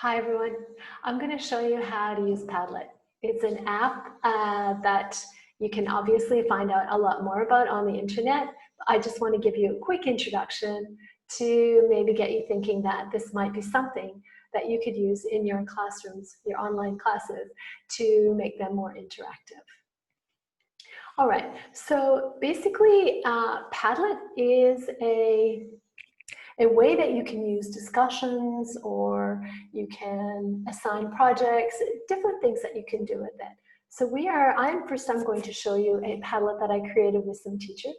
Hi everyone, I'm going to show you how to use Padlet. It's an app that you can obviously find out a lot more about on the internet. I just want to give you a quick introduction to maybe get you thinking that this might be something that you could use in your classrooms, your online classes, to make them more interactive. All right, so basically Padlet is a way that you can use discussions, or you can assign projects, different things that you can do with it. So I'm going to show you a Padlet that I created with some teachers.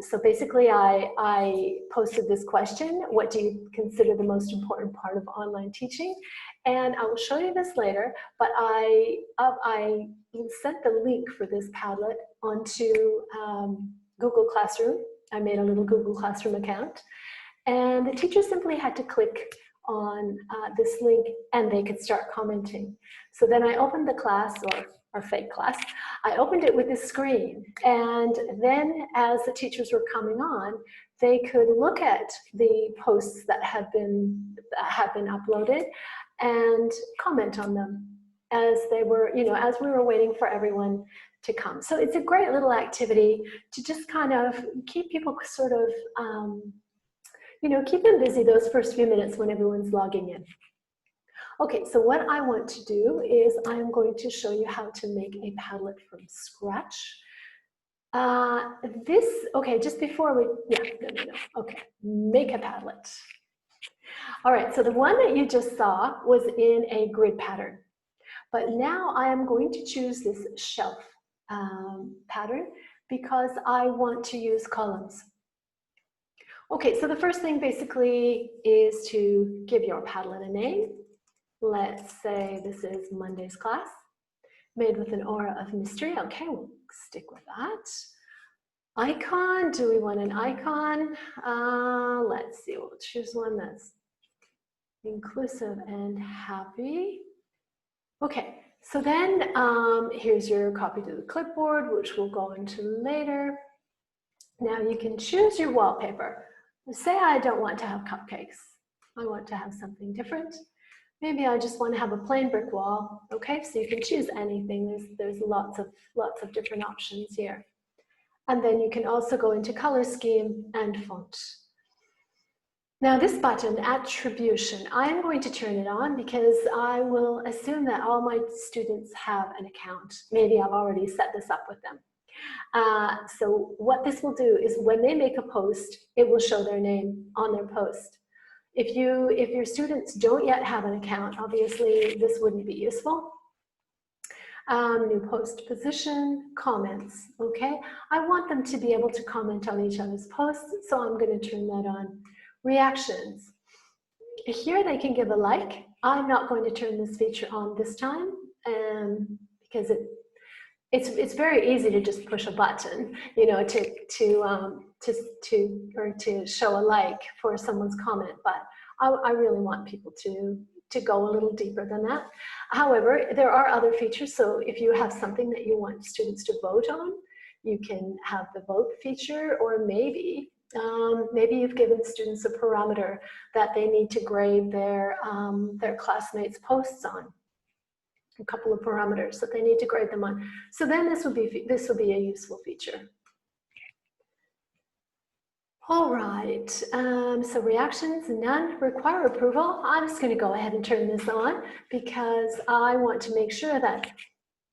So basically I posted this question: what do you consider the most important part of online teaching? And I will show you this later, but I sent the link for this Padlet onto Google Classroom. I made a little Google Classroom account, and the teachers simply had to click on this link and they could start commenting. So then I opened the class, or fake class, I opened it with this screen, and then as the teachers were coming on, they could look at the posts that have been uploaded and comment on them as they were, as we were waiting for everyone to come. So it's a great little activity to just kind of keep people sort of, keep them busy those first few minutes when everyone's logging in. Okay, so what I want to do is I'm going to show you how to make a Padlet from scratch. Okay, just before we, okay, make a Padlet. All right, so the one that you just saw was in a grid pattern, but now I am going to choose this shelf pattern because I want to use columns. Okay, so the first thing basically is to give your Padlet a name. Let's say this is Monday's class, made with an aura of mystery. Okay, we'll stick with that. Icon, do we want an icon? Let's see, we'll choose one that's inclusive and happy. Okay, so then here's your copy to the clipboard, which we'll go into later. Now you can choose your wallpaper. Say I don't want to have cupcakes. I want to have something different. Maybe I just want to have a plain brick wall. Okay, so you can choose anything. There's lots of different options here. And then you can also go into color scheme and font. Now this button, attribution, I am going to turn it on because I will assume that all my students have an account. Maybe I've already set this up with them. So what this will do is when they make a post, it will show their name on their post. If your students don't yet have an account, obviously this wouldn't be useful. New post position, comments, okay? I want them to be able to comment on each other's posts, so I'm going to turn that on. Reactions. Here they can give a like. I'm not going to turn this feature on this time because it's very easy to just push a button, to show a like for someone's comment, but I really want people to go a little deeper than that. However, there are other features, so if you have something that you want students to vote on, you can have the vote feature, or maybe you've given students a parameter that they need to grade their classmates' posts on. A couple of parameters that they need to grade them on. So then this will be a useful feature. All right, so reactions, none require approval. I'm just going to go ahead and turn this on because I want to make sure that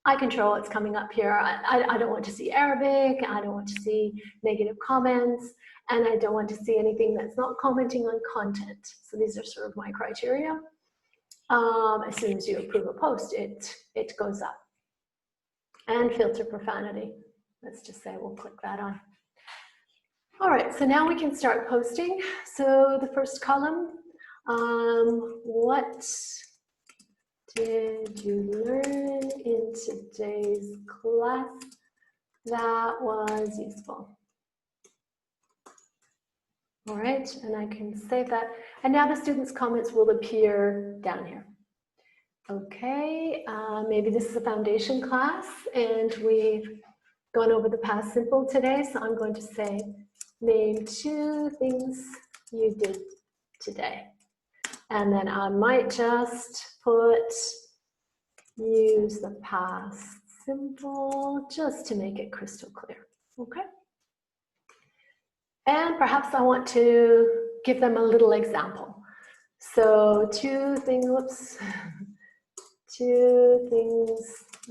I control what's coming up here. I don't want to see Arabic, I don't want to see negative comments, and I don't want to see anything that's not commenting on content. So these are sort of my criteria. As soon as you approve a post, it goes up. And filter profanity. Let's just say we'll click that on. All right, so now we can start posting. So the first column, what did you learn in today's class that was useful? All right, and I can save that. And now the students' comments will appear down here. Okay, maybe this is a foundation class and we've gone over the past simple today. So I'm going to say, name 2 things you did today. And then I might just use the past simple just to make it crystal clear, okay? And perhaps I want to give them a little example. So two things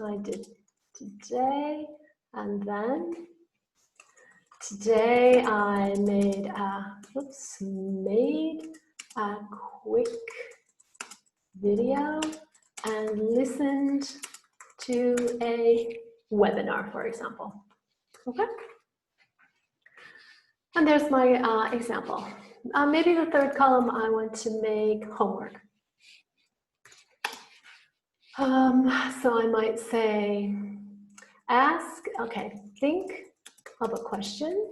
I did today, and then today I made a quick video and listened to a webinar, for example, okay? And there's my example. Maybe the third column, I want to make homework. So I might say, think of a question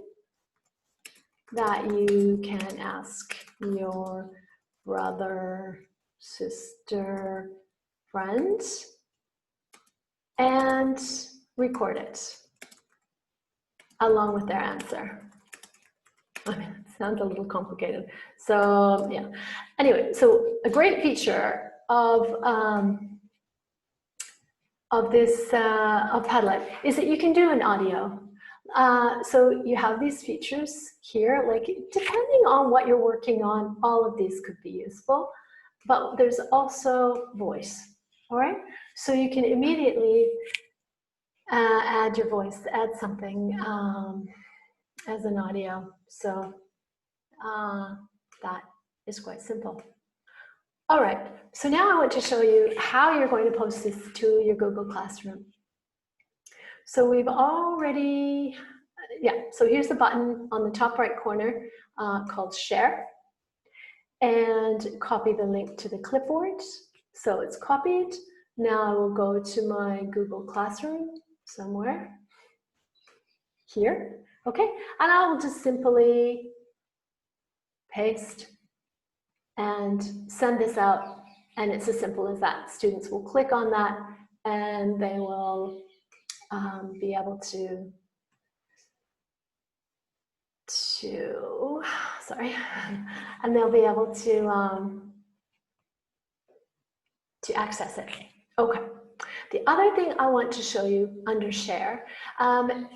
that you can ask your brother, sister, friend, and record it along with their answer. I mean, it sounds a little complicated. So yeah, anyway, so a great feature of Padlet is that you can do an audio. So you have these features here, like depending on what you're working on, all of these could be useful, but there's also voice, all right? So you can immediately add your voice, add something as an audio. So that is quite simple. All right, so now I want to show you how you're going to post this to your Google Classroom. So we've already, so here's the button on the top right corner called Share, and copy the link to the clipboard. So it's copied. Now I will go to my Google Classroom somewhere here, okay? And I will just simply paste and send this out, and it's as simple as that. Students will click on that and they will be able to and they'll be able to access it. Okay. The other thing I want to show you under Share,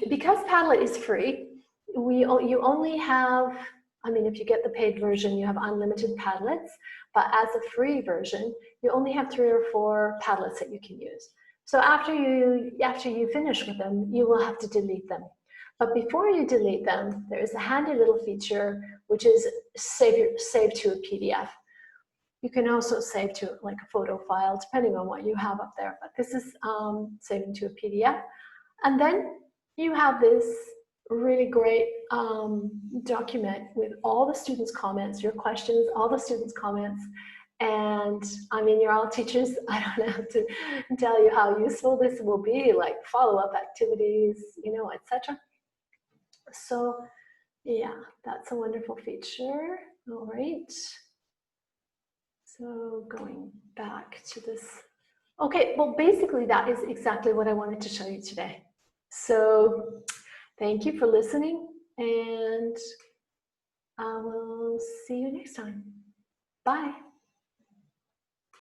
because Padlet is free, you only have, I mean, if you get the paid version, you have unlimited Padlets, but as a free version, you only have 3 or 4 Padlets that you can use. So after you finish with them, you will have to delete them. But before you delete them, there is a handy little feature, which is save to a PDF. You can also save to like a photo file, depending on what you have up there. But this is saving to a PDF. And then you have this really great document with all the students' comments, your questions, all the students' comments. And I mean, you're all teachers. I don't have to tell you how useful this will be, like follow-up activities, you know, etc. So yeah, that's a wonderful feature. All right. So going back to this. Okay, well, basically that is exactly what I wanted to show you today. So thank you for listening, and I will see you next time. Bye.